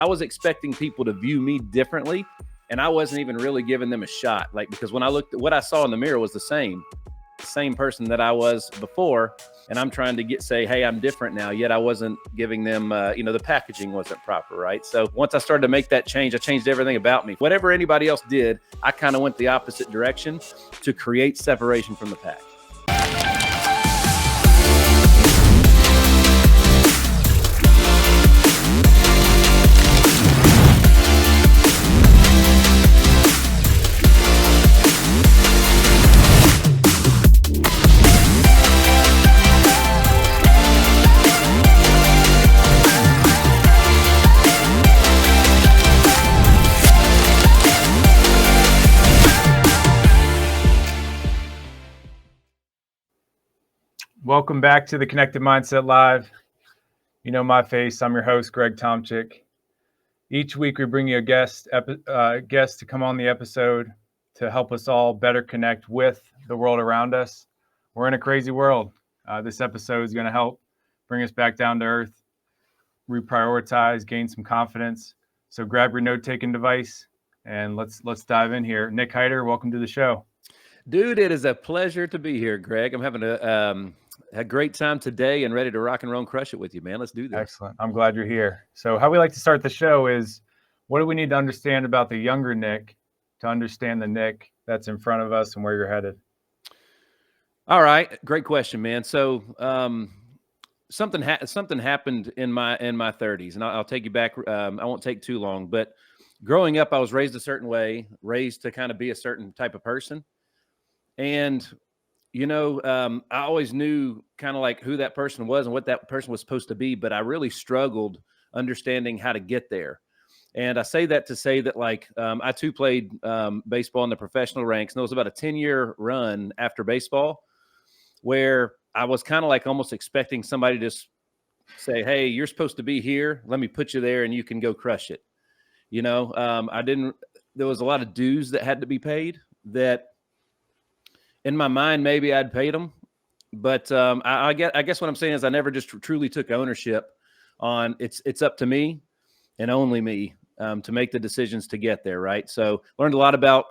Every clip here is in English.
I was expecting people to view me differently, and I wasn't even really giving them a shot. Like, because when I looked at what I saw in the mirror was the same person that I was before. And I'm trying to say, hey, I'm different now. Yet I wasn't giving them, the packaging wasn't proper, right? So once I started to make that change, I changed everything about me. Whatever anybody else did, I kind of went the opposite direction to create separation from the pack. Welcome back to the Connected Mindset Live. You know my face. I'm your host, Greg Tomczyk. Each week we bring you a guest to come on the episode to help us all better connect with the world around us. We're in a crazy world. This episode is going to help bring us back down to earth, reprioritize, gain some confidence. So grab your note-taking device and let's dive in here. Nick Heider, welcome to the show. Dude, it is a pleasure to be here, Greg. I'm having a great time today and ready to rock and roll and crush it with you, man. Let's do this. Excellent. I'm glad you're here. So how we like to start the show is, what do we need to understand about the younger Nick to understand the Nick that's in front of us and where you're headed? All right. Great question, man. So something happened in my 30s, and I'll take you back. I won't take too long, but growing up, I was raised a certain way, raised to kind of be a certain type of person. And, I always knew kind of like who that person was and what that person was supposed to be, but I really struggled understanding how to get there. And I say that to say that, like, I too played baseball in the professional ranks, and it was about a 10-year run after baseball where I was kind of like almost expecting somebody to just say, hey, you're supposed to be here. Let me put you there and you can go crush it. There was a lot of dues that had to be paid that, in my mind, maybe I'd paid them, but I guess what I'm saying is I never just truly took ownership on it's up to me and only me to make the decisions to get there, right? So learned a lot about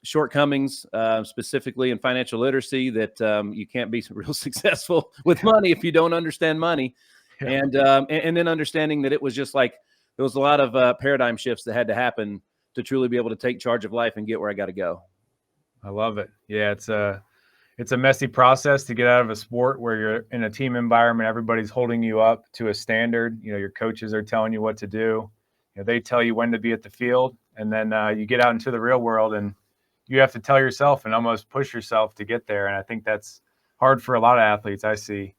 shortcomings, specifically in financial literacy, that you can't be real successful with money if you don't understand money, and then understanding that it was just like there was a lot of paradigm shifts that had to happen to truly be able to take charge of life and get where I got to go. I love it. Yeah, it's a messy process to get out of a sport where you're in a team environment. Everybody's holding you up to a standard. Your coaches are telling you what to do. They tell you when to be at the field, and then you get out into the real world and you have to tell yourself and almost push yourself to get there. And I think that's hard for a lot of athletes I see.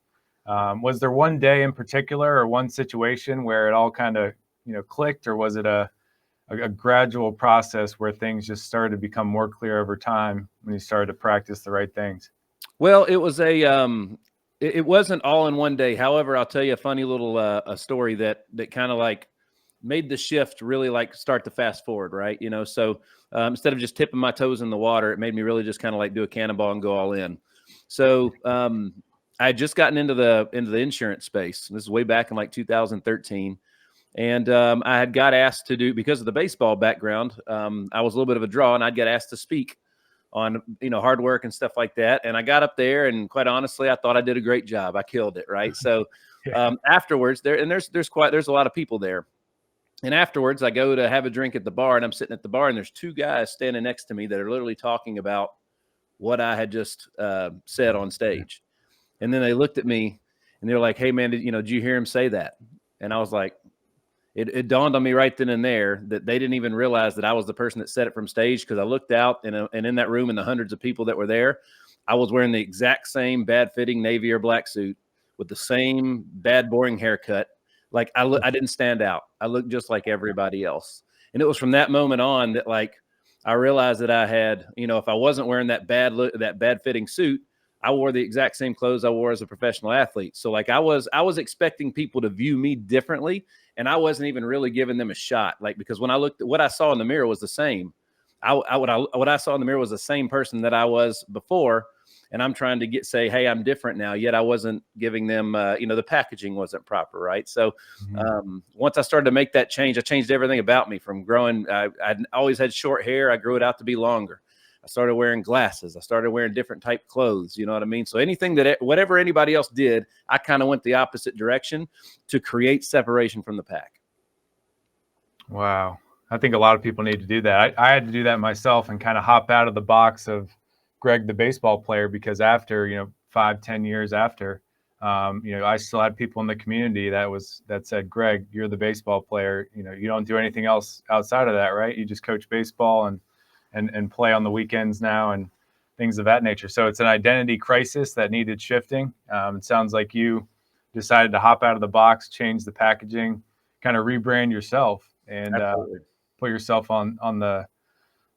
Was there one day in particular or one situation where it all kind of, clicked, or was it a gradual process where things just started to become more clear over time when you started to practice the right things? Well, it was it wasn't all in one day. However, I'll tell you a funny little a story that kind of like made the shift really like start to fast forward, right? So instead of just tipping my toes in the water, it made me really just kind of like do a cannonball and go all in. So I had just gotten into the insurance space. This is way back in like 2013. And I had got asked to do, because of the baseball background, I was a little bit of a draw, and I'd get asked to speak on, hard work and stuff like that. And I got up there, and quite honestly, I thought I did a great job. I killed it, right? So afterwards, there's a lot of people there. And afterwards, I go to have a drink at the bar, and I'm sitting at the bar, and there's two guys standing next to me that are literally talking about what I had just said on stage. And then they looked at me, and they were like, hey, man, did you hear him say that? And I was like, It dawned on me right then and there that they didn't even realize that I was the person that said it from stage, because I looked out and in that room and the hundreds of people that were there, I was wearing the exact same bad-fitting navy or black suit with the same bad, boring haircut. Like I didn't stand out. I looked just like everybody else. And it was from that moment on that like I realized that I had, if I wasn't wearing that bad-fitting suit, I wore the exact same clothes I wore as a professional athlete. So like I was expecting people to view me differently, and I wasn't even really giving them a shot. Like, because when I looked at what I saw in the mirror was the same. What I saw in the mirror was the same person that I was before. and I'm trying to say, hey, I'm different now, yet I wasn't giving them, the packaging wasn't proper, right? So once I started to make that change, I changed everything about me from growing. I'd always had short hair. I grew it out to be longer. I started wearing glasses. I started wearing different type clothes. You know what I mean? So anything whatever anybody else did, I kind of went the opposite direction to create separation from the pack. Wow. I think a lot of people need to do that. I had to do that myself and kind of hop out of the box of Greg, the baseball player, because after, 5-10 years after, I still had people in the community that said, Greg, you're the baseball player. You don't do anything else outside of that, right? You just coach baseball and play on the weekends now and things of that nature. So it's an identity crisis that needed shifting. It sounds like you decided to hop out of the box, change the packaging, kind of rebrand yourself and put yourself on the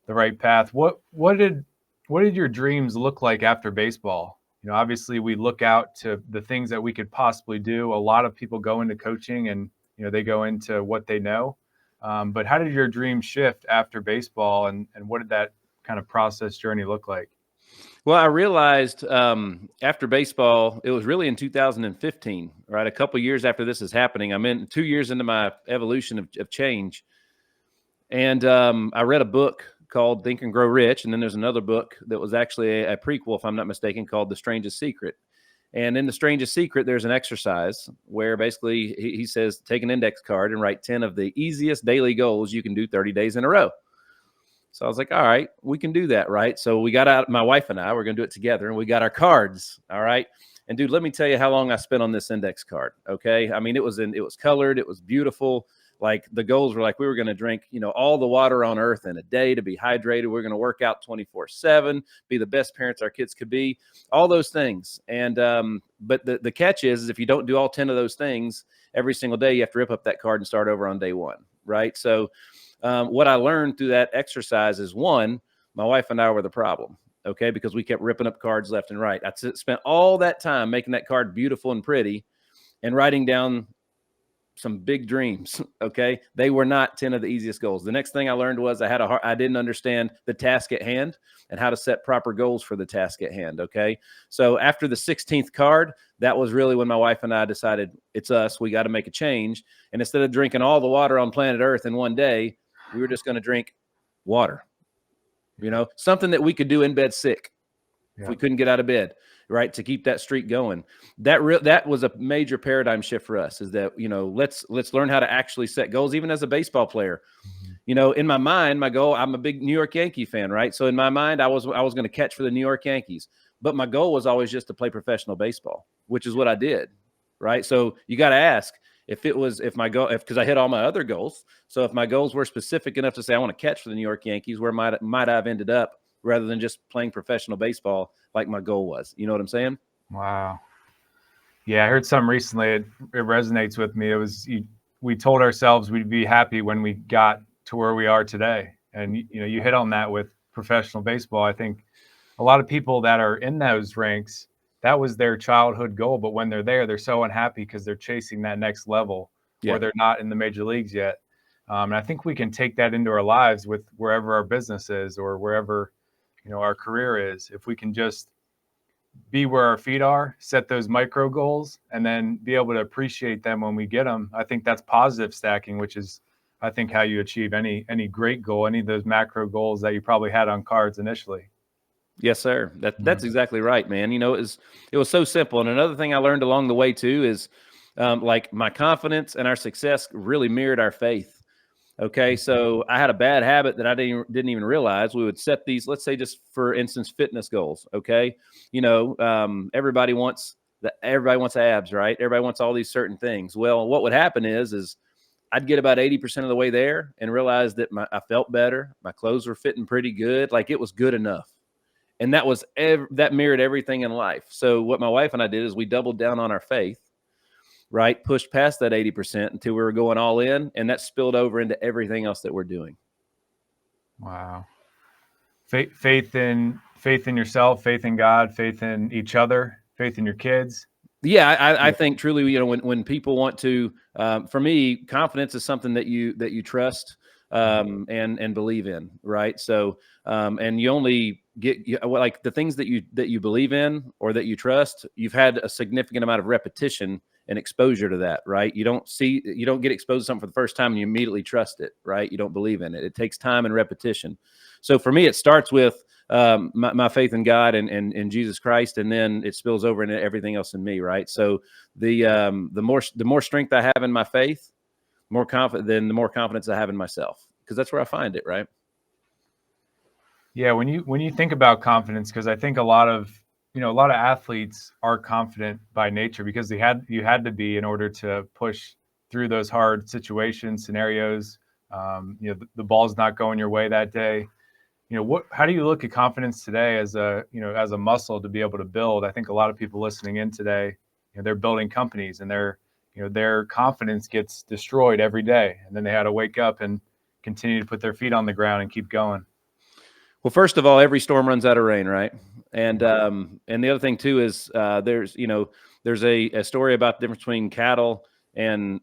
right path. What did your dreams look like after baseball? Obviously we look out to the things that we could possibly do. A lot of people go into coaching and, they go into what they know. But how did your dream shift after baseball and what did that kind of process journey look like? Well, I realized after baseball, it was really in 2015, right? A couple of years after this is happening. I'm 2 years into my evolution of change. And I read a book called Think and Grow Rich. And then there's another book that was actually a prequel, if I'm not mistaken, called The Strangest Secret. And in The Strangest Secret, there's an exercise where basically he says, take an index card and write 10 of the easiest daily goals you can do 30 days in a row. So I was like, all right, we can do that, right? So we got out, my wife and I, we're going to do it together, and we got our cards, all right? And dude, let me tell you how long I spent on this index card, okay? I mean, it was colored, it was beautiful. Like the goals were like, we were going to drink, all the water on earth in a day to be hydrated. We're going to work out 24/7, be the best parents our kids could be, all those things. And, but the catch is if you don't do all 10 of those things every single day, you have to rip up that card and start over on day one, right? So what I learned through that exercise is one, my wife and I were the problem, okay? Because we kept ripping up cards left and right. I spent all that time making that card beautiful and pretty and writing down some big dreams. Okay. They were not 10 of the easiest goals. The next thing I learned was I didn't understand the task at hand and how to set proper goals for the task at hand. Okay. So after the 16th card, that was really when my wife and I decided it's us. We got to make a change. And instead of drinking all the water on planet Earth in one day, we were just going to drink water, something that we could do in bed sick if we couldn't get out of bed. Right, to keep that streak going. That was a major paradigm shift for us. Is that let's learn how to actually set goals, even as a baseball player. In my mind, my goal. I'm a big New York Yankee fan, right? So in my mind, I was going to catch for the New York Yankees, but my goal was always just to play professional baseball, which is what I did, right? So you got to ask if my goal, because I hit all my other goals. So if my goals were specific enough to say I want to catch for the New York Yankees, where might I have ended up? Rather than just playing professional baseball like my goal was. You know what I'm saying? Wow. Yeah, I heard some recently. It resonates with me. We told ourselves we'd be happy when we got to where we are today. And, you hit on that with professional baseball. I think a lot of people that are in those ranks, that was their childhood goal. But when they're there, they're so unhappy because they're chasing that next level or they're not in the major leagues yet. And I think we can take that into our lives with wherever our business is or wherever our career is. If we can just be where our feet are, set those micro goals, and then be able to appreciate them when we get them. I think that's positive stacking, which is, I think, how you achieve any great goal, any of those macro goals that you probably had on cards initially. Yes, sir. That's exactly right, man. It was so simple. And another thing I learned along the way too is like my confidence and our success really mirrored our faith. Okay, so I had a bad habit that I didn't even realize. We would set these, let's say, just for instance, fitness goals. Okay, everybody wants abs, right? Everybody wants all these certain things. Well, what would happen is I'd get about 80% of the way there and realize that I felt better. My clothes were fitting pretty good, like it was good enough, and that mirrored everything in life. So what my wife and I did is we doubled down on our faith. Right, pushed past that 80% until we were going all in, and that spilled over into everything else that we're doing. Wow, faith in yourself, faith in God, faith in each other, faith in your kids. Yeah, I think truly, when people want to, for me, confidence is something that you trust and believe in, right? So, and you only like the things that you believe in or that you trust, you've had a significant amount of repetition and exposure to that, right? You don't get exposed to something for the first time and you immediately trust it, right? You don't believe in it. It takes time and repetition. So for me, it starts with my faith in God and Jesus Christ, and then it spills over into everything else in me, right? So the more strength I have in my faith, the more confidence I have in myself, because that's where I find it, right? Yeah, when you think about confidence, because I think a lot of athletes are confident by nature because you had to be in order to push through those hard scenarios. The ball's not going your way that day. How do you look at confidence today as a muscle to be able to build? I think a lot of people listening in today, they're building companies and their confidence gets destroyed every day, and then they had to wake up and continue to put their feet on the ground and keep going. Well, first of all, every storm runs out of rain, right? And the other thing too is there's a story about the difference between cattle and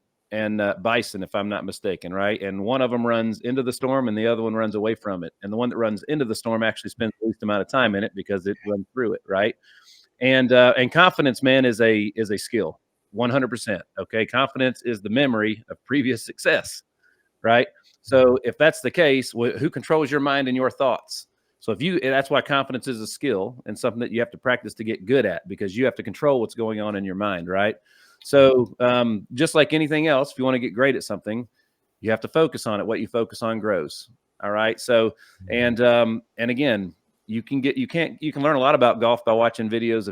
bison, if I'm not mistaken, right? And one of them runs into the storm and the other one runs away from it. And the one that runs into the storm actually spends the least amount of time in it because it runs through it, right? And confidence, man, is a skill, 100%. Okay, confidence is the memory of previous success, right? So if that's the case, who controls your mind and your thoughts? So that's why confidence is a skill and something that you have to practice to get good at, because you have to control what's going on in your mind, right? So just like anything else, if you want to get great at something, you have to focus on it. What you focus on grows. All right. So, and again, you can learn a lot about golf by watching videos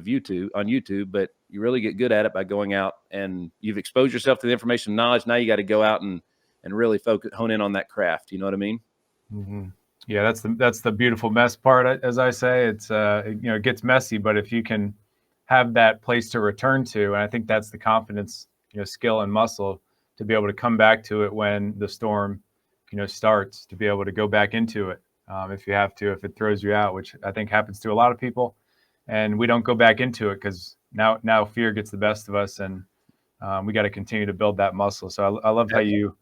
on YouTube, but you really get good at it by going out, and you've exposed yourself to the information and knowledge. Now you got to go out and really hone in on that craft. You know what I mean? Mm-hmm. Yeah, that's the beautiful mess part. As I say, it's it gets messy, but if you can have that place to return to, and I think that's the confidence, skill and muscle to be able to come back to it when the storm, starts, to be able to go back into it if you have to, if it throws you out, which I think happens to a lot of people, and we don't go back into it because now fear gets the best of us, and we got to continue to build that muscle. So I love how you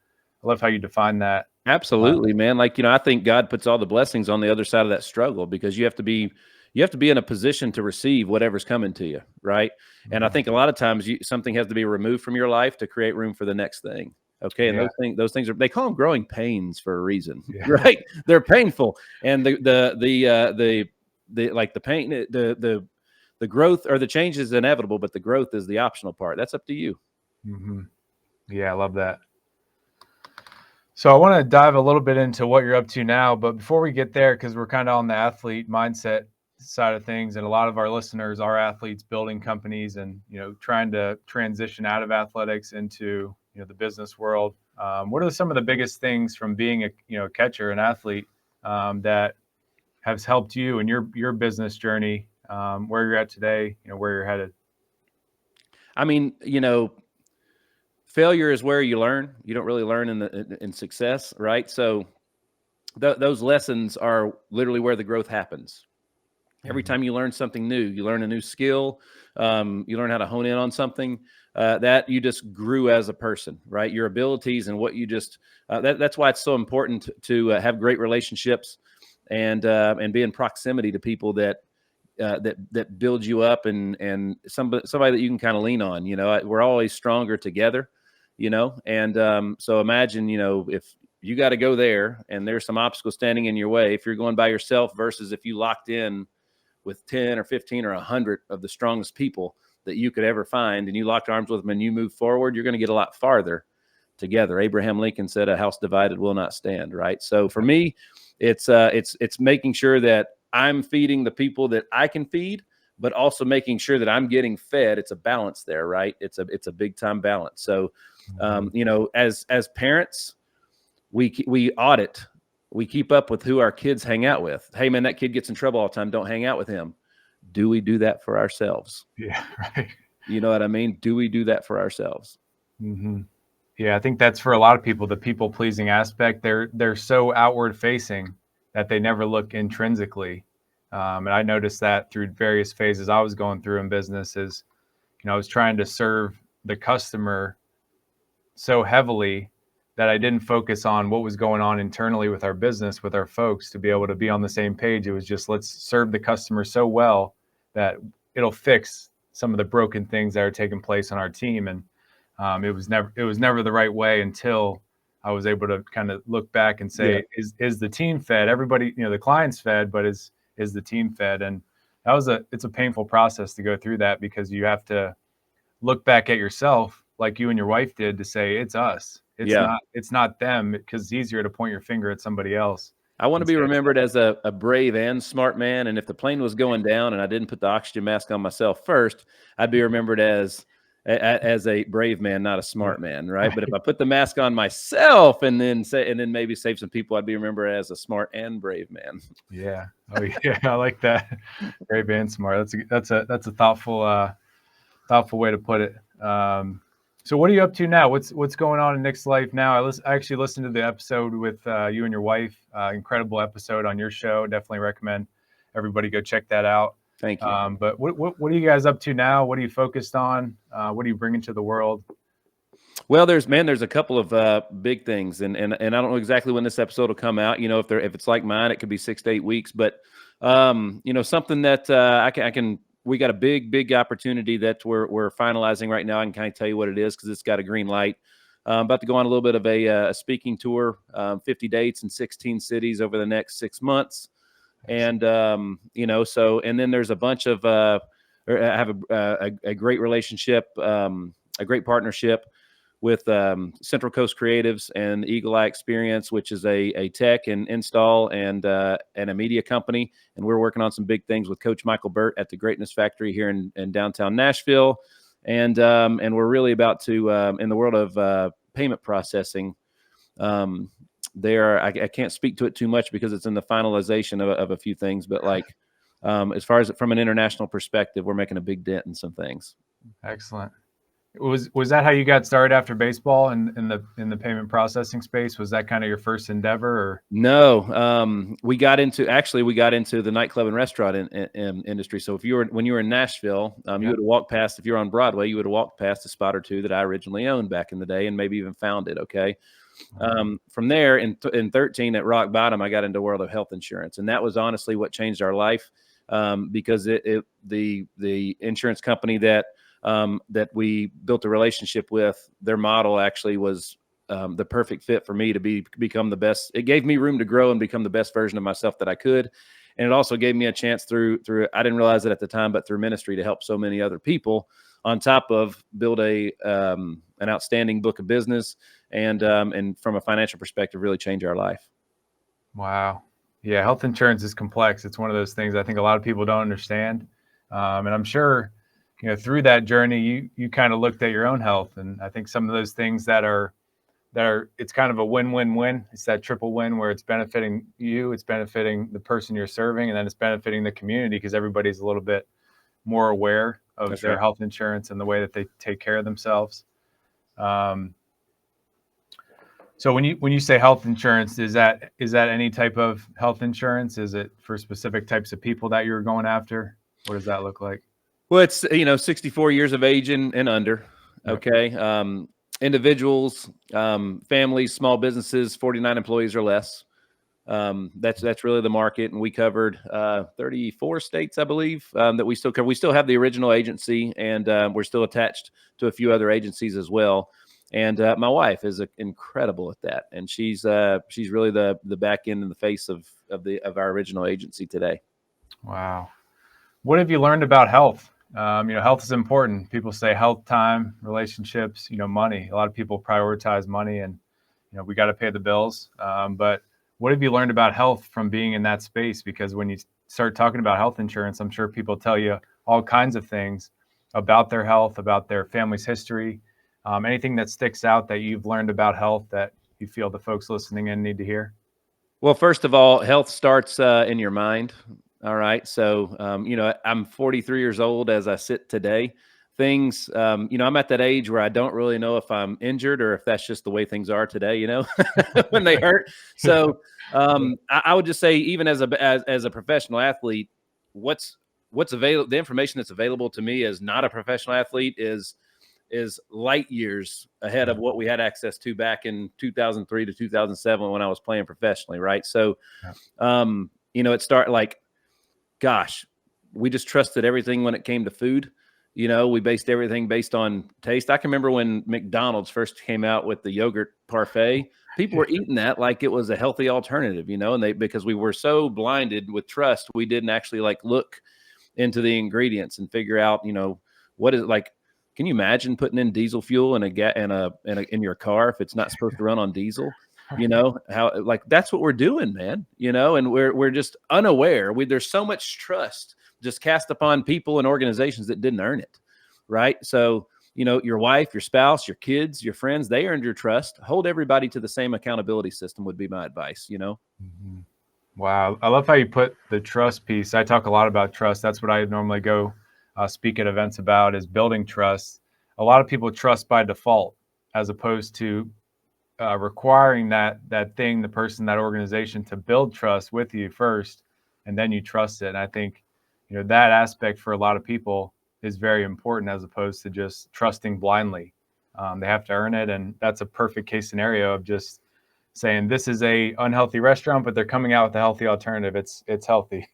define that. Absolutely, man. Like, I think God puts all the blessings on the other side of that struggle, because you have to be in a position to receive whatever's coming to you, right? Mm-hmm. And I think a lot of times something has to be removed from your life to create room for the next thing. Okay, and those things they call them growing pains for a reason, right? They're painful, and the pain, the growth or the change is inevitable, but the growth is the optional part. That's up to you. Mm-hmm. Yeah, I love that. So I want to dive a little bit into what you're up to now, but before we get there, because we're kind of on the athlete mindset side of things, and a lot of our listeners are athletes building companies and trying to transition out of athletics into the business world. What are some of the biggest things from being a catcher, an athlete, that has helped you in your business journey, where you're at today, where you're headed? I mean, failure is where you learn. You don't really learn in success, right? So those lessons are literally where the growth happens. Every time you learn something new, you learn a new skill, you learn how to hone in on something, that you just grew as a person, right? Your abilities and what you just that's why it's so important to have great relationships and be in proximity to people that build you up, and somebody that you can kind of lean on. We're always stronger together, and so imagine, if you got to go there and there's some obstacles standing in your way, if you're going by yourself versus if you locked in with 10 or 15 or 100 of the strongest people that you could ever find, and you locked arms with them and you move forward, you're going to get a lot farther together. Abraham Lincoln said, "A house divided will not stand." Right. So for me, it's making sure that I'm feeding the people that I can feed, but also making sure that I'm getting fed. It's a balance there, right? It's a big time balance. So, as parents, we audit. We keep up with who our kids hang out with. Hey, man, that kid gets in trouble all the time. Don't hang out with him. Do we do that for ourselves? Yeah, right. You know what I mean? Do we do that for ourselves? Mm-hmm. Yeah, I think that's for a lot of people, the people-pleasing aspect. They're so outward-facing that they never look intrinsically. And I noticed that through various phases I was going through in business is, I was trying to serve the customer so heavily that I didn't focus on what was going on internally with our business, with our folks, to be able to be on the same page. It was just, let's serve the customer so well that it'll fix some of the broken things that are taking place on our team. And it was never the right way until I was able to kind of look back and say, is the team fed? Everybody, the client's fed, but is the team fed? And it's a painful process to go through that, because you have to look back at yourself like you and your wife did to say, it's us. It's not them, because it's easier to point your finger at somebody else. I want to be remembered as a brave and smart man. And if the plane was going down and I didn't put the oxygen mask on myself first, I'd be remembered as a brave man, not a smart man, right? But if I put the mask on myself and then maybe save some people, I'd be remembered as a smart and brave man. Yeah. Oh yeah, I like that. Brave and smart. That's a thoughtful way to put it. So what are you up to now? What's going on in Nick's life now? I actually listened to the episode with you and your wife. Incredible episode on your show. Definitely recommend everybody go check that out. Thank you. But what are you guys up to now? What are you focused on? What are you bringing to the world? Well, there's a couple of big things, and I don't know exactly when this episode will come out. If it's like mine, it could be 6 to 8 weeks. But something that I can. We got a big opportunity that we're finalizing right now. I can kind of tell you what it is because it's got a green light. About to go on a little bit of a speaking tour, 50 dates in 16 cities over the next 6 months. And, and then there's a bunch of, I have a great relationship, a great partnership with Central Coast Creatives and Eagle Eye Experience, which is a tech and install and a media company. And we're working on some big things with Coach Michael Burt at the Greatness Factory here in downtown Nashville. And we're really about to, in the world of payment processing, I can't speak to it too much because it's in the finalization of a few things. But as far as from an international perspective, we're making a big dent in some things. Excellent. Was that how you got started after baseball in the payment processing space? Was that kind of your first endeavor? Or? No, we got into the nightclub and restaurant industry. So when you were in Nashville, you would have walked past, if you're on Broadway, you would have walked past a spot or two that I originally owned back in the day and maybe even found it. Okay. From there in 13 at rock bottom, I got into the world of health insurance. And that was honestly what changed our life. Because the insurance company that we built a relationship with, their model actually was the perfect fit for me to become the best. It gave me room to grow and become the best version of myself that I could. And it also gave me a chance through, I didn't realize it at the time, but through ministry to help so many other people on top of build an outstanding book of business and from a financial perspective, really change our life. Wow. Yeah. Health insurance is complex. It's one of those things I think a lot of people don't understand. And I'm sure, through that journey, you kind of looked at your own health. And I think some of those things that are, it's kind of a win-win-win. It's that triple win where it's benefiting you, it's benefiting the person you're serving, and then it's benefiting the community because everybody's a little bit more aware of their health insurance and the way that they take care of themselves. So when you say health insurance, is that any type of health insurance? Is it for specific types of people that you're going after? What does that look like? Well, it's 64 years of age and under. Okay. Individuals, families, small businesses, 49 employees or less. That's really the market. And we covered 34 states, I believe, that we still cover. We still have the original agency, and we're still attached to a few other agencies as well. And my wife is incredible at that, and she's really the back end and the face of our original agency today. Wow, what have you learned about health? Health is important. People say health, time, relationships, money. A lot of people prioritize money, and we got to pay the bills. But what have you learned about health from being in that space? Because when you start talking about health insurance, I'm sure people tell you all kinds of things about their health, about their family's history. Anything that sticks out that you've learned about health that you feel the folks listening in need to hear? Well, first of all, health starts in your mind. All right. So, I'm 43 years old as I sit today. Things, I'm at that age where I don't really know if I'm injured or if that's just the way things are today, when they hurt. So I would just say, even as a professional athlete, what's available, the information that's available to me as not a professional athlete is is light years ahead of what we had access to back in 2003 to 2007 when I was playing professionally. Right. So, it started like, gosh, we just trusted everything when it came to food. We based everything based on taste. I can remember when McDonald's first came out with the yogurt parfait, people were eating that like it was a healthy alternative, and because we were so blinded with trust, we didn't actually like look into the ingredients and figure out, what is it like. Can you imagine putting in diesel fuel in your car if it's not supposed to run on diesel? How like that's what we're doing, man. And we're just unaware. There's so much trust just cast upon people and organizations that didn't earn it, right? So, your wife, your spouse, your kids, your friends, they earned your trust. Hold everybody to the same accountability system would be my advice, Mm-hmm. Wow. I love how you put the trust piece. I talk a lot about trust. That's what I normally go speak at events about, is building trust. A lot of people trust by default as opposed to requiring that thing, the person, that organization to build trust with you first, and then you trust it. And I think, that aspect for a lot of people is very important as opposed to just trusting blindly. They have to earn it. And that's a perfect case scenario of just saying this is a unhealthy restaurant, but they're coming out with a healthy alternative. It's healthy.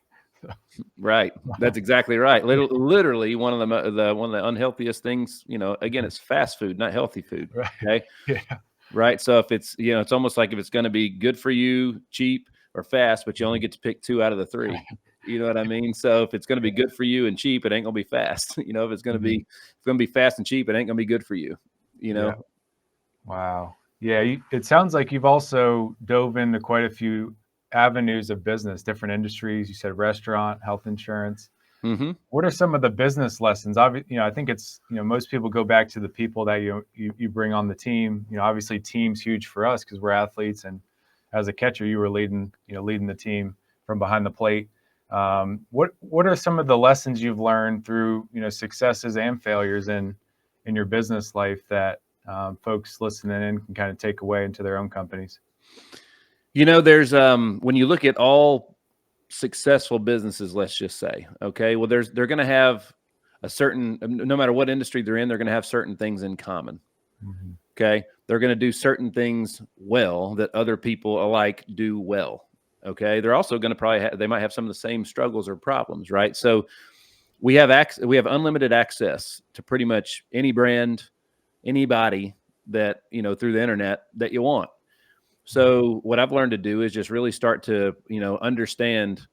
Right. That's exactly right. Literally one of the unhealthiest things, again, it's fast food, not healthy food. Right. Okay. Yeah. Right. So if it's, it's almost like if it's going to be good for you, cheap or fast, but you only get to pick 2 out of the 3. You know what I mean? So if it's going to be good for you and cheap, it ain't going to be fast. If it's going to be fast and cheap, it ain't going to be good for you. Yeah. Wow. Yeah. It sounds like you've also dove into quite a few avenues of business, different industries. You said restaurant, health insurance. Mm-hmm. What are some of the business lessons? I think it's, most people go back to the people that you bring on the team. Obviously team's huge for us because we're athletes, and as a catcher, you were leading the team from behind the plate. What are some of the lessons you've learned through, successes and failures in your business life that folks listening in can kind of take away into their own companies? There's when you look at all successful businesses, let's just say, okay, well, they're going to have a certain, no matter what industry they're in, they're going to have certain things in common. Mm-hmm. Okay. They're going to do certain things well that other people alike do well. Okay. They're also going to they might have some of the same struggles or problems, right? So we have unlimited access to pretty much any brand, anybody that, through the internet that you want. So what I've learned to do is just really start to, understand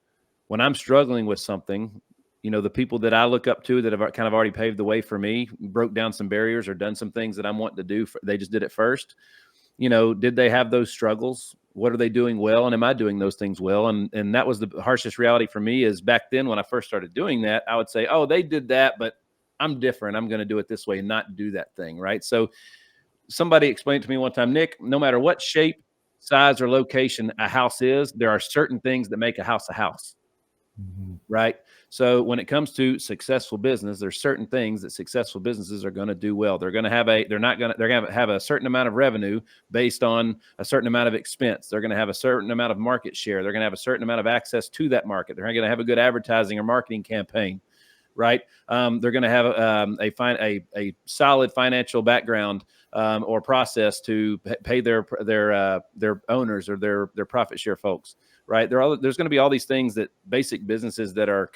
when I'm struggling with something, the people that I look up to that have kind of already paved the way for me, broke down some barriers or done some things that I'm wanting to do. They just did it first. Did they have those struggles? What are they doing well? And am I doing those things well? And that was the harshest reality for me is back then when I first started doing that, I would say, oh, they did that, but I'm different. I'm going to do it this way and not do that thing. Right. So somebody explained to me one time, Nick, no matter what shape, size, or location a house is, there are certain things that make a house a house. Mm-hmm. Right. So when it comes to successful business, there's certain things that successful businesses are going to do well. They're going to have a certain amount of revenue based on a certain amount of expense. They're going to have a certain amount of market share. They're going to have a certain amount of access to that market. They're going to have a good advertising or marketing campaign. Right. They're going to have a solid financial background or process to pay their owners or their profit share folks. Right. There's going to be all these things that basic businesses that are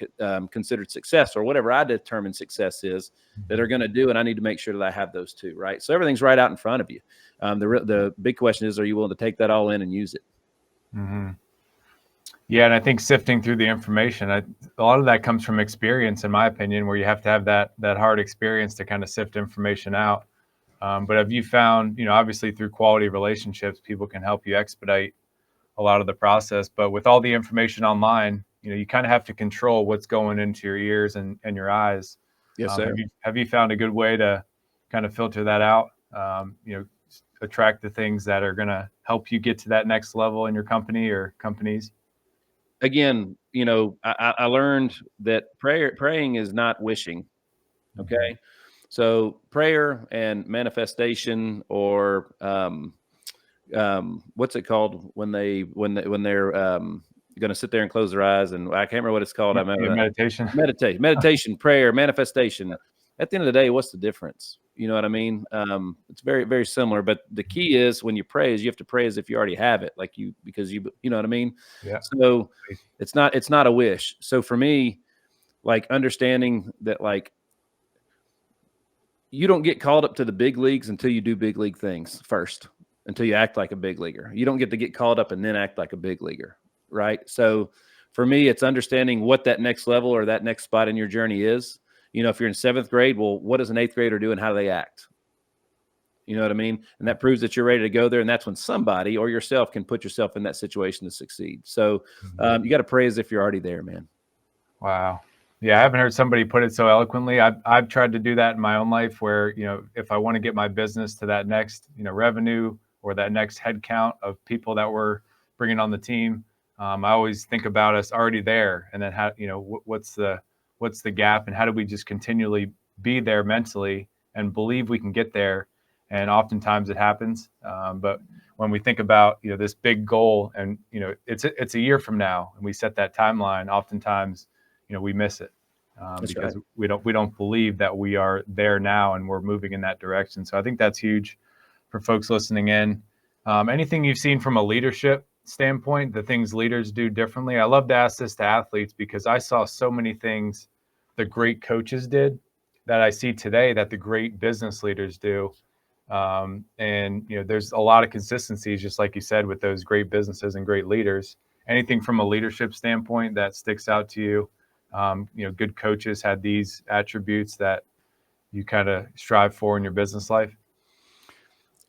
considered success or whatever I determine success is that are going to do. And I need to make sure that I have those too. Right. So everything's right out in front of you. The big question is, are you willing to take that all in and use it? Mm-hmm. Yeah. And I think sifting through the information, a lot of that comes from experience, in my opinion, where you have to have that hard experience to kind of sift information out. But have you found, obviously through quality relationships, people can help you expedite a lot of the process, but with all the information online, you kind of have to control what's going into your ears and your eyes. Yes, sir. Have you found a good way to kind of filter that out? Attract the things that are going to help you get to that next level in your company or companies? Again, I learned that praying is not wishing. Okay. So prayer and manifestation, or what's it called when they're going to sit there and close their eyes, and I can't remember what it's called. Meditation. Meditation, prayer, manifestation. At the end of the day, what's the difference? You know what I mean? It's very, very similar, but the key is when you pray is you have to pray as if you already have it, like because you know what I mean? Yeah. So it's not a wish. So for me, like understanding that, like, you don't get called up to the big leagues until you do big league things first, until you act like a big leaguer. You don't get to get called up and then act like a big leaguer, right? So for me, it's understanding what that next level or that next spot in your journey is. You know, if you're in 7th grade, well, what does an 8th grader do and how do they act? You know what I mean? And that proves that you're ready to go there. And that's when somebody or yourself can put yourself in that situation to succeed. So you got to pray as if you're already there, man. Wow. Yeah, I haven't heard somebody put it so eloquently. I've tried to do that in my own life where, you know, if I want to get my business to that next, you know, revenue or that next head count of people that we're bringing on the team, I always think about us already there, and then how, you know, what's the gap, and how do we just continually be there mentally and believe we can get there. And oftentimes it happens. But when we think about, you know, this big goal and, you know, it's a year from now and we set that timeline, oftentimes, you know, we miss it because right. we don't believe that we are there now and we're moving in that direction. So I think that's huge for folks listening in. Anything you've seen from a leadership standpoint, the things leaders do differently? I love to ask this to athletes because I saw so many things the great coaches did that I see today that the great business leaders do. And, you know, there's a lot of consistencies, just like you said, with those great businesses and great leaders. Anything from a leadership standpoint that sticks out to you? You know, good coaches had these attributes that you kind of strive for in your business life?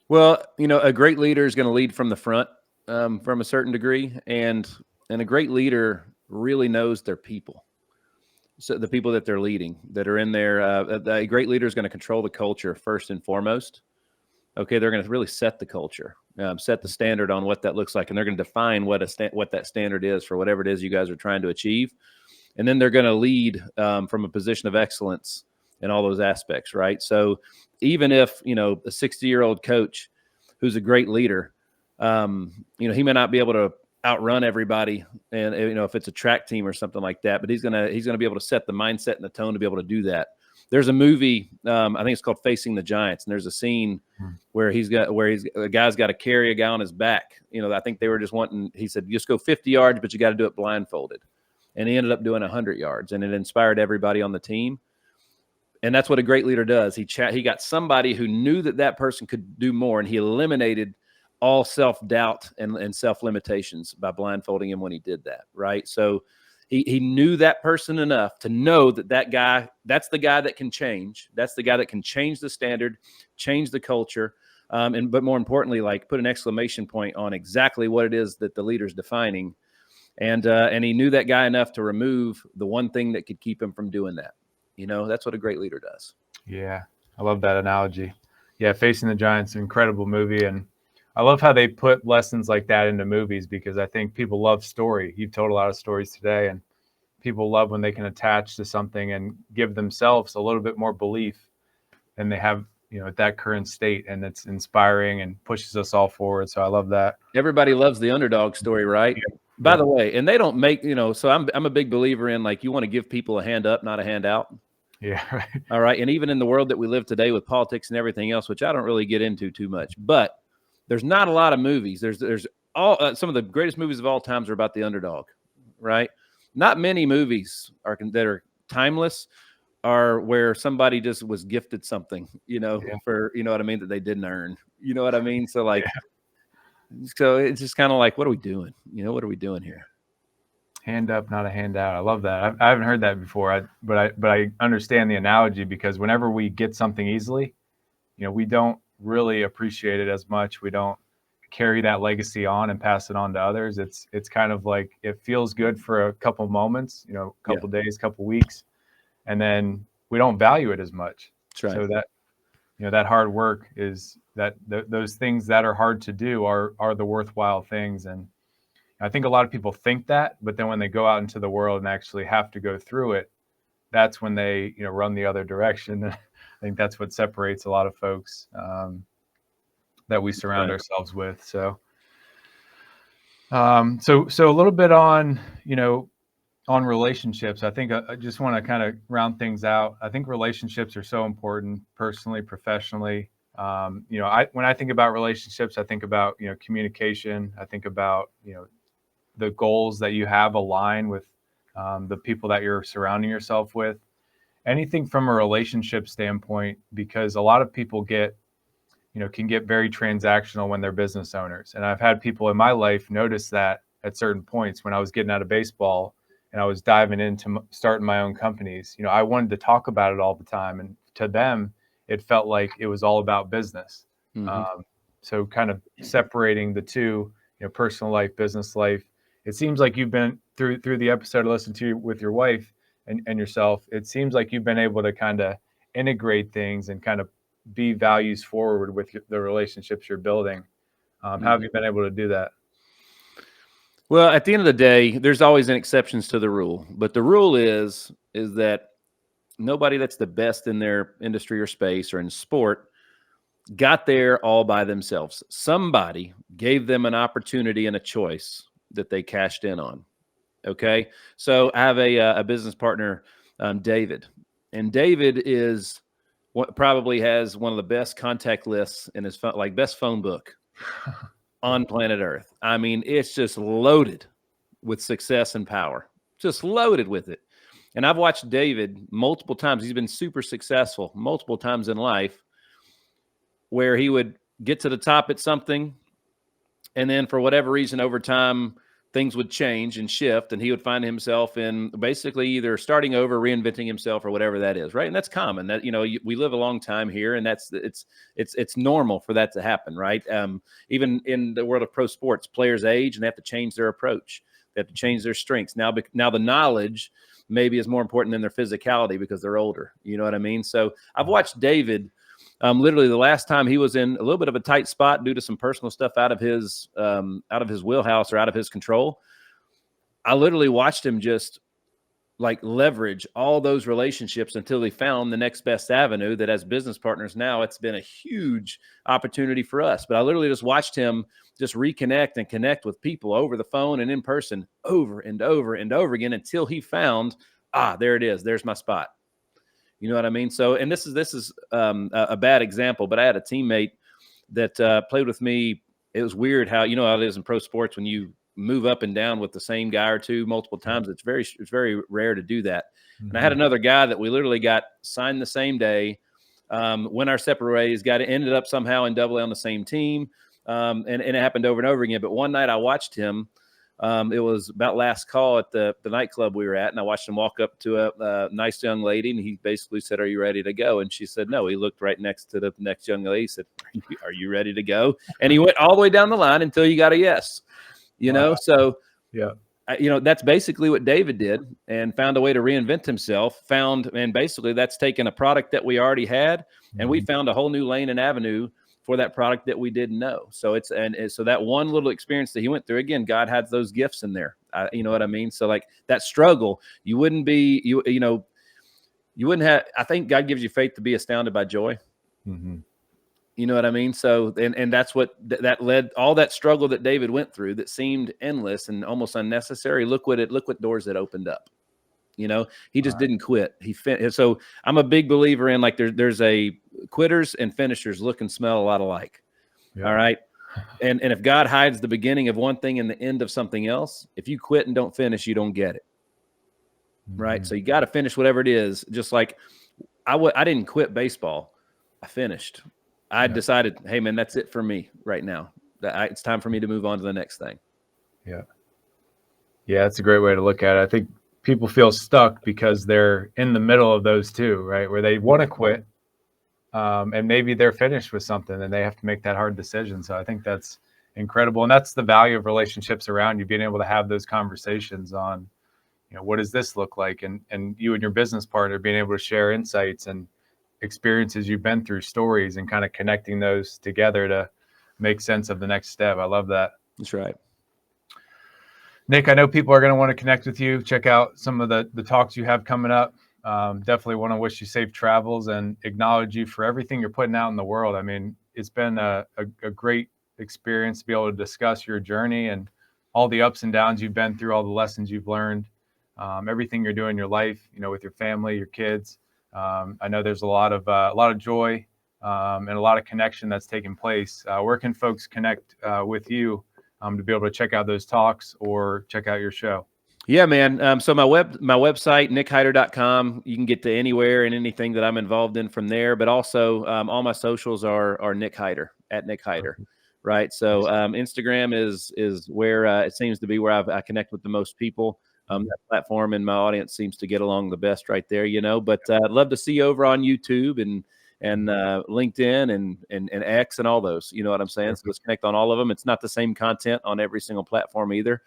Well, you know, a great leader is going to lead from the front from a certain degree. And a great leader really knows their people. So the people that they're leading that are in there, a great leader is going to control the culture first and foremost. Okay, they're going to really set the culture, set the standard on what that looks like, and they're going to define what that standard is for whatever it is you guys are trying to achieve. And then they're going to lead from a position of excellence in all those aspects, right? So even if, you know, a 60-year-old coach who's a great leader, you know, he may not be able to outrun everybody, and, you know, if it's a track team or something like that, but he's gonna be able to set the mindset and the tone to be able to do that. There's a movie, I think it's called Facing the Giants, and there's a scene where a guy's got to carry a guy on his back. You know, I think they were just wanting. He said, just go 50 yards, but you got to do it blindfolded. And he ended up doing 100 yards, and it inspired everybody on the team. And that's what a great leader does. He got somebody who knew that person could do more, and he eliminated all self-doubt and self-limitations by blindfolding him when he did that, right? So he knew that person enough to know that guy, that's the guy that can change. That's the guy that can change the standard, change the culture, but more importantly, like put an exclamation point on exactly what it is that the leader's defining. And he knew that guy enough to remove the one thing that could keep him from doing that. You know, that's what a great leader does. Yeah, I love that analogy. Yeah, Facing the Giants, an incredible movie. And I love how they put lessons like that into movies because I think people love story. You've told a lot of stories today, and people love when they can attach to something and give themselves a little bit more belief than they have, you know, at that current state. And it's inspiring and pushes us all forward. So I love that. Everybody loves the underdog story, right? Yeah. By the way, and they don't make, you know, so I'm a big believer in, like, you want to give people a hand up, not a handout. Yeah. Right. All right. And even in the world that we live today with politics and everything else, which I don't really get into too much, but there's not a lot of movies. There's all some of the greatest movies of all times are about the underdog, right? Not many movies that are timeless are where somebody just was gifted something, you know, for, you know what I mean, that they didn't earn. You know what I mean? So like, so it's just kind of like, what are we doing? You know, what are we doing here? Hand up, not a handout. I love that. I haven't heard that before, but I understand the analogy because whenever we get something easily, you know, we don't really appreciate it as much. We don't carry that legacy on and pass it on to others. It's kind of like it feels good for a couple moments, you know, a couple days, couple weeks, and then we don't value it as much. That's right. So that, you know, that hard work is that those things that are hard to do are the worthwhile things. And I think a lot of people think that, but then when they go out into the world and actually have to go through it, that's when they, you know, run the other direction. I think that's what separates a lot of folks that we surround ourselves with. So, so a little bit on, you know, on relationships, I think I just want to kind of round things out. I think relationships are so important, personally, professionally. When I think about relationships, I think about, communication. I think about, the goals that you have align with the people that you're surrounding yourself with. Anything from a relationship standpoint, because a lot of people can get very transactional when they're business owners. And I've had people in my life notice that at certain points when I was getting out of baseball and I was diving into starting my own companies. I wanted to talk about it all the time. And to them, it felt like it was all about business. Mm-hmm. So kind of separating the two, personal life, business life. It seems like you've been through the episode I listened to with your wife and yourself. It seems like you've been able to kind of integrate things and kind of be values forward with the relationships you're building. How have you been able to do that? Well, at the end of the day, there's always an exceptions to the rule, but the rule is that nobody that's the best in their industry or space or in sport got there all by themselves. Somebody gave them an opportunity and a choice that they cashed in on. Okay. So I have a business partner, David, and David is what probably has one of the best contact lists in his phone, like best phone book on planet Earth. I mean, it's just loaded with success and power, just loaded with it. And I've watched David multiple times. He's been super successful multiple times in life where he would get to the top at something. And then for whatever reason, over time, things would change and shift, and he would find himself in basically either starting over, reinventing himself, or whatever that is, right? And that's common. That we live a long time here, and it's normal for that to happen, right? Even in the world of pro sports, players age and they have to change their approach. They have to change their strengths. Now the knowledge maybe is more important than their physicality because they're older. You know what I mean? So I've watched David. Literally, the last time he was in a little bit of a tight spot due to some personal stuff out of his wheelhouse or out of his control, I literally watched him just like leverage all those relationships until he found the next best avenue. That as business partners now, it's been a huge opportunity for us. But I literally just watched him just reconnect and connect with people over the phone and in person over and over and over again until he found, there it is. There's my spot. You know what I mean? So, and this is a bad example, but I had a teammate that played with me. It was weird how it is in pro sports when you move up and down with the same guy or two multiple times. It's very rare to do that. Mm-hmm. And I had another guy that we literally got signed the same day, went our separate ways, ended up somehow in Double A on the same team, and it happened over and over again. But one night I watched him. It was about last call at the nightclub we were at, and I watched him walk up to a nice young lady, and he basically said, "Are you ready to go?" And she said, "No." He looked right next to the next young lady. He said, "Are you ready to go?" And he went all the way down the line until you got a yes. So yeah, that's basically what David did, and found a way to reinvent himself. And basically that's taken a product that we already had, and we found a whole new lane and avenue for that product that we didn't know. So so that one little experience that he went through, again, God has those gifts in there. You know what I mean? So like that struggle, you wouldn't have, I think God gives you faith to be astounded by joy. Mm-hmm. You know what I mean? So, and that's what that led, all that struggle that David went through that seemed endless and almost unnecessary. Look what doors that opened up. He just didn't quit. So I'm a big believer in like there's a quitters and finishers look and smell a lot alike. Yeah. All right. And if God hides the beginning of one thing and the end of something else, if you quit and don't finish, you don't get it. Mm-hmm. Right. So you got to finish whatever it is. Just like I didn't quit baseball. I finished. I decided, hey man, that's it for me right now. It's time for me to move on to the next thing. Yeah. Yeah. That's a great way to look at it. I think people feel stuck because they're in the middle of those two, right? Where they want to quit, and maybe they're finished with something and they have to make that hard decision. So I think that's incredible. And that's the value of relationships around you, being able to have those conversations on, what does this look like? And you and your business partner being able to share insights and experiences you've been through, stories, and kind of connecting those together to make sense of the next step. I love that. That's right. Nick, I know people are going to want to connect with you, check out some of the talks you have coming up. Definitely want to wish you safe travels and acknowledge you for everything you're putting out in the world. I mean, it's been a great experience to be able to discuss your journey and all the ups and downs you've been through, all the lessons you've learned. everything you're doing in your life, with your family, your kids. I know there's a lot of joy and a lot of connection that's taking place. Where can folks connect with you to be able to check out those talks or check out your show? Yeah, man. So my website, nickhyder.com, you can get to anywhere and anything that I'm involved in from there. But also all my socials are Nick Hyder, at Nick Hyder. Right. So Instagram is where it seems to be where I connect with the most people. That platform and my audience seems to get along the best right there, but I'd love to see you over on YouTube and LinkedIn and X and all those, you know what I'm saying? So let's connect on all of them. It's not the same content on every single platform either.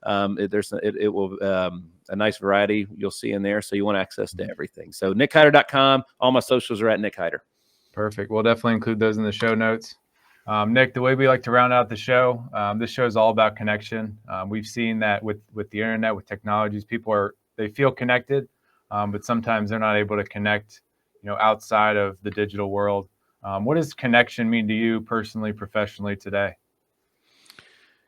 It will a nice variety you'll see in there. So you want access to everything. So nickhyder.com, all my socials are at Nick Hyder. Perfect. We'll definitely include those in the show notes. Nick, the way we like to round out the show, this show is all about connection. We've seen that with the internet, with technologies, they feel connected, but sometimes they're not able to connect, outside of the digital world. What does connection mean to you personally, professionally today?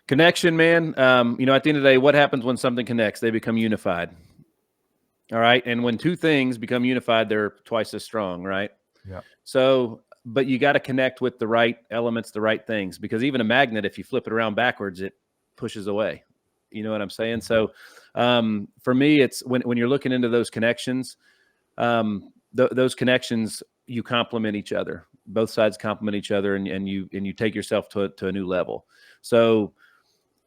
Connection, man. At the end of the day, what happens when something connects? They become unified. All right. And when two things become unified, they're twice as strong, right? Yeah. So, but you got to connect with the right elements, the right things, because even a magnet, if you flip it around backwards, it pushes away. You know what I'm saying? So for me, it's when you're looking into those connections, those connections, you complement each other. Both sides complement each other, and you take yourself to a new level. So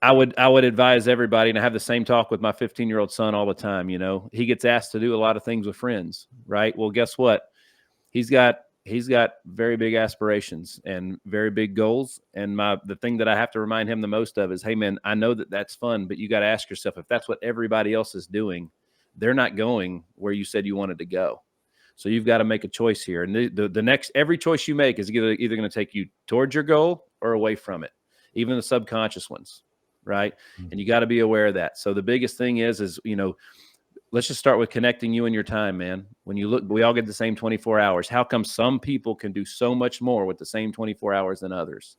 I would advise everybody, and I have the same talk with my 15-year-old son all the time. He gets asked to do a lot of things with friends, right? Well, guess what? He's got very big aspirations and very big goals. And the thing that I have to remind him the most of is, hey man, I know that that's fun, but you got to ask yourself, if that's what everybody else is doing, they're not going where you said you wanted to go. So you've got to make a choice here. And every choice you make is either going to take you towards your goal or away from it, even the subconscious ones. Right. Mm-hmm. And you got to be aware of that. So the biggest thing is, let's just start with connecting you and your time, man. When you look, we all get the same 24 hours. How come some people can do so much more with the same 24 hours than others?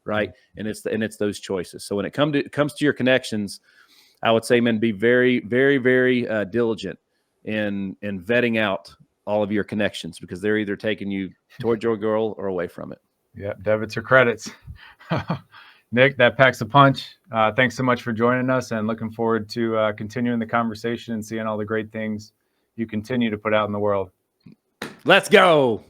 Right. Mm-hmm. And it's those choices. So when it comes to your connections, I would say, man, be very, very, very diligent in vetting out all of your connections, because they're either taking you towards your goal or away from it. Yeah. Debits or credits. Nick, that packs a punch. Thanks so much for joining us, and looking forward to continuing the conversation and seeing all the great things you continue to put out in the world. Let's go.